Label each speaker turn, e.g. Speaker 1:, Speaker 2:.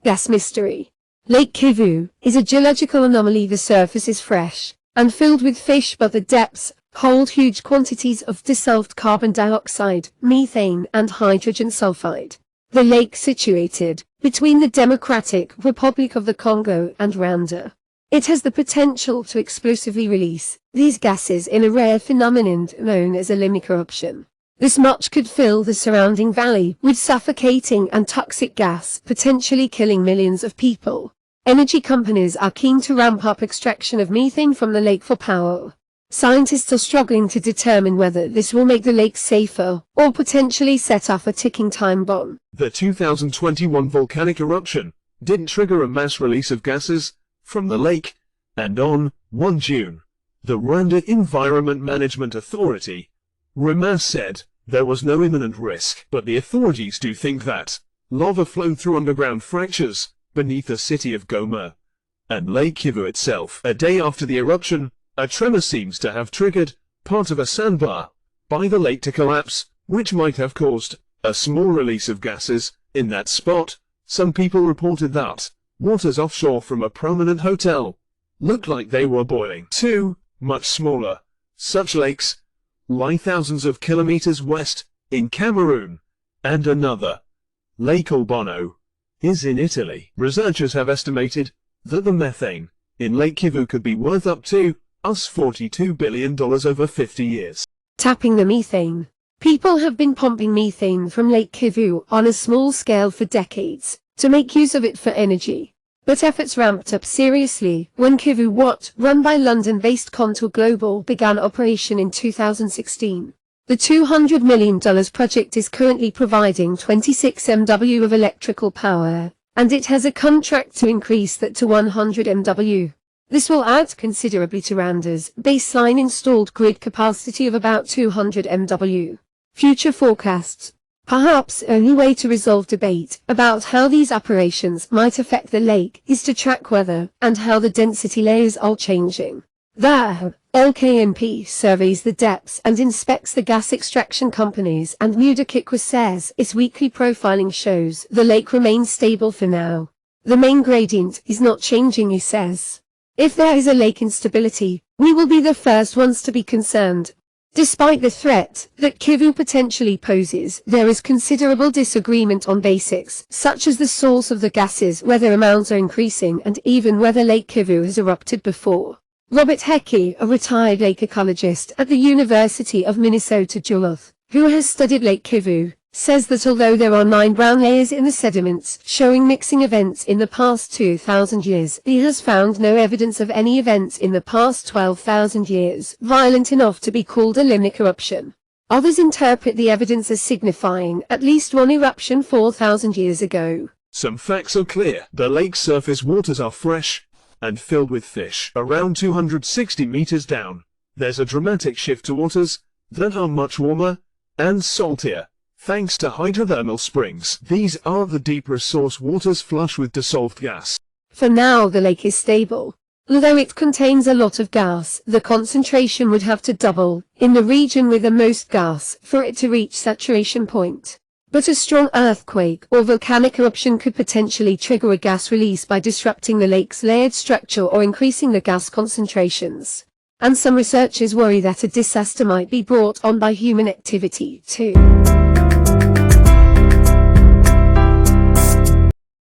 Speaker 1: Gas mystery. Lake Kivu is a geological anomaly. The surface is fresh and filled with fish, but the depths hold huge quantities of dissolved carbon dioxide, methane, and hydrogen sulphide. The lake, situated between the Democratic Republic of the Congo and Rwanda, it has the potential to explosively release these gases in a rare phenomenon known as a limnic eruption. This much could fill the surrounding valley with suffocating and toxic gas, potentially killing millions of people. Energy companies are keen to ramp up extraction of methane from the lake for power. Scientists are struggling to determine whether this will make the lake safer or potentially set off a ticking time bomb.
Speaker 2: The 2021 volcanic eruption didn't trigger a mass release of gases from the lake, and on 1 June, the Rwanda Environment Management Authority, REMA, said there was no imminent risk, but the authorities do think that lava flowed through underground fractures beneath the city of Goma and Lake Kivu itself. A day after the eruption, a tremor seems to have triggered part of a sandbar by the lake to collapse, which might have caused a small release of gases in that spot. Some people reported that waters offshore from a prominent hotel looked like they were boiling. Two much smaller such lakes lie thousands of kilometers west in Cameroon, and another, Lake Albano, is in Italy. Researchers have estimated that the methane in Lake Kivu could be worth up to $42 billion over 50 years.
Speaker 1: Tapping the methane. People have been pumping methane from Lake Kivu on a small scale for decades to make use of it for energy. But efforts ramped up seriously when Kivu-What, run by London-based Contour Global, began operation in 2016. The $200 million project is currently providing 26 MW of electrical power, and it has a contract to increase that to 100 MW. This will add considerably to Rwanda's baseline installed grid capacity of about 200 MW. Future forecasts. Perhaps the only way to resolve debate about how these operations might affect the lake is to track weather and how the density layers are changing. The LKNP surveys the depths and inspects the gas extraction companies, and Mudakikwa says its weekly profiling shows the lake remains stable for now. The main gradient is not changing, he says. If there is a lake instability, we will be the first ones to be concerned. Despite the threat that Kivu potentially poses, there is considerable disagreement on basics, such as the source of the gases, whether amounts are increasing, and even whether Lake Kivu has erupted before. Robert Heckey, a retired lake ecologist at the University of Minnesota Duluth, who has studied Lake Kivu, says that although there are 9 brown layers in the sediments showing mixing events in the past 2,000 years, he has found no evidence of any events in the past 12,000 years violent enough to be called a limnic eruption. Others interpret the evidence as signifying at least one eruption 4,000 years ago.
Speaker 2: Some facts are clear. The lake's surface waters are fresh and filled with fish. Around 260 meters down, there's a dramatic shift to waters that are much warmer and saltier, thanks to hydrothermal springs. These are the deep resource waters flush with dissolved gas.
Speaker 1: For now, the lake is stable. Although it contains a lot of gas, the concentration would have to double in the region with the most gas for it to reach saturation point. But a strong earthquake or volcanic eruption could potentially trigger a gas release by disrupting the lake's layered structure or increasing the gas concentrations. And some researchers worry that a disaster might be brought on by human activity too.